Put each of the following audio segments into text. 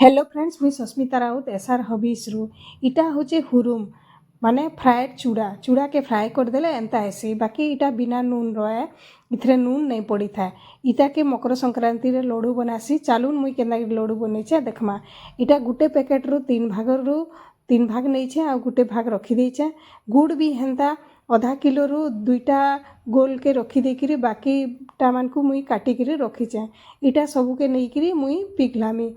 Hello friends, मुझे Sasmita Raut SR हबीज रु इटा हूँ हुरुम माने फ्राएड चूड़ा चूड़ा के फ्राए करदेले एंता ऐसी बाकी इटा बिना नून रहे इथरे नून नहीं पड़ी था। इटा के मकर संक्रांति रे लड्डू बनासी। चालून मुई केना लड्डू बनईचे देखमा। इटा गुटे पैकेट रु तीन भाग नहीं आ गुटे भाग रखी देछे। गुड़ भी हेन्ता आधा किलो रु दुईटा गोल के रखी देकिरी बाकी टा मानकु मुई काटिकी रखीचे। इटा सबुके नहींकरी मुई पिघलामी।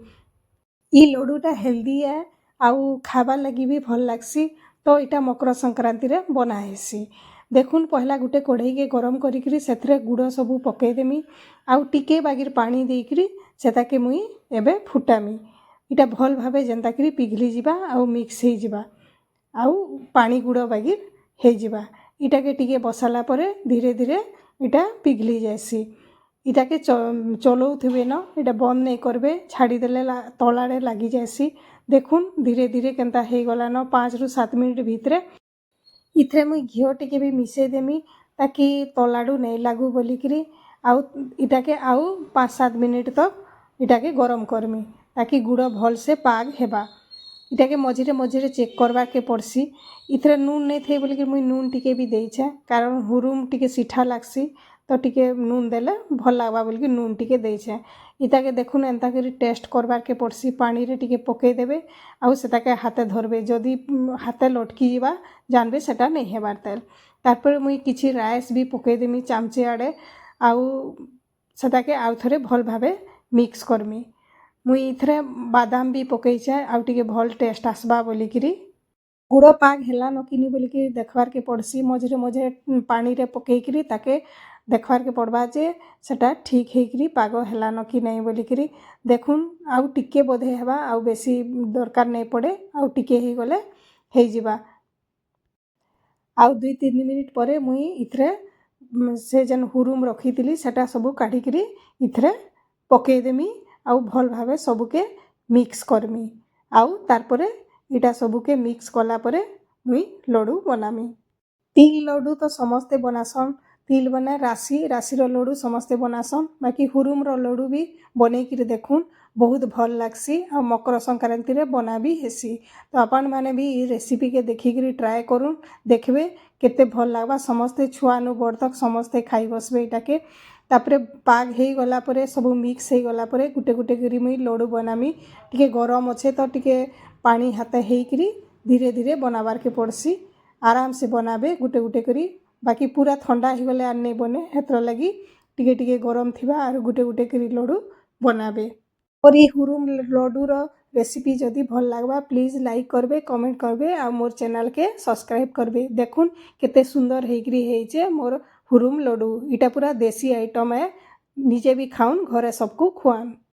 ई लड्डूटा हेल्दी है आउ खाबार लगी भी भल लगसी। तो इटा मकर संक्रांति रे बना हेसी। देखुन पहला गुटे कढ़ई के गरम करिकरी सेथरे गुड़ सबू पकेदेमी आउ टिके बागिर पानी देकरी सेताके मुई एबे फुटामी। इटा भल भावे जेंताकरी पिघली जिबा आउ मिक्स हे जिबा आउ पानी गुड़ बागिर हे जिबा। इटाके टिके बसाला परे धीरे धीरे इटा पिघली जाएसी। इटाके चलौथिबे न इटा बंद नहीं करबे, छाड़ीदेले तलाड़े लगी जाएसी। देखुन धीरे धीरे केनता हे गला न 5 रु 7 मिनिट भितरे। इथरे मुई घिओ टिके भी मिसई देमी ताकि तलाड़ू नहीं लागू बोलिकरी आउ इटाके आउ 5-7 मिनिट तक इटाके गरम करमी ताकि गुड़ भल से पाग हेबा। इटाके मझिरे मझिरे चेक करवा के पड़सी। इथरे नून नहीं थे बोलिक मुई नून टिके भी देइछे कारण हुरुम टिके सीठा लागसी तो टिके नून देले भल लागबा बोलिक नून टिके देइछे। इताके देखुन एंता करी टेस्ट करवार के पड़सी। पानी रे टिके पके देबे आउ सेटाके हाथे धरबे। जदि हाथे लटकी जीवा जानबे सेटा नहीं हेबार तेल। तारपर मुई किछि राइस भी पके देमी चामचे आड़े आउ सेटाके आउ थरे भल भावे मिक्स करमी। मुई इथरे बादाम भी पकईचे आउ टिके भल टेस्ट आसबा बोलिकी। गुड़ पाग हेला न किनी बोलिकी देखबार के पड़सी। मझिरे मझिरे पानी रे पकेइकरी ताके देखबार के पड़बा जे सेटा ठीक हेकरी पाग हेला न कि नहीं बोलिकी। देखुन आउ टिके बोधे हेबा आउ बेसी दरकार नहीं पड़े आउ टिके हे गले हे जिबा। आउ 2-3 मिनिट परे मुई इथरे से जेन हुरुम रखी सेटा सबू काढ़िकी इथरे पकई देमी आउ भल भावे सबुके मिक्स करमी आउ तारपरे इटा सबुके मिक्स कला परे मुई लड्डू बनामी। तिल लड्डू तो समस्ते बनासन। तिल बना राशि लड्डू समस्ते बनासन बाकी हुरुम लड्डू भी बनईकरी देखुन बहुत भल लागसी आ मकर संक्रांति रे बना भी हेसी। तो आपण माने भी ई रेसिपी के देखिकरी ट्राए करूँ देखबे केते भल लागबा। समस्ते छुआनु बड़ तक समस्ते खाई बसबे इटाके। तापरे पाग हे गला परे सबू मिक्स हे गला परे गुटे गुटे करी मुई लड्डू बनामी। टिके गरम अच्छे तो टिके पानी हाथे हेकरी धीरे धीरे बनाबार के पड़सी। आराम से बनाबे गुटे गुटे करी बाकी पूरा ठंडा ही गले आर नहीं बने हेतर लगी टिके टिके गरम थिबा आर गुटे गुटे करी लड्डू बनाबे। और ये हुरुम लड्डू रो रेसिपी जदि भल लागबा प्लीज लाइक करबे, कमेंट करबे आ मोर चैनल के सब्सक्राइब करबे। देखुन केते सुंदर हेकरी हेइचे मोर हुरुम लड्डू। इटा पूरा देसी आइटम है। निजे भी खाउन घरे सबको खुआन।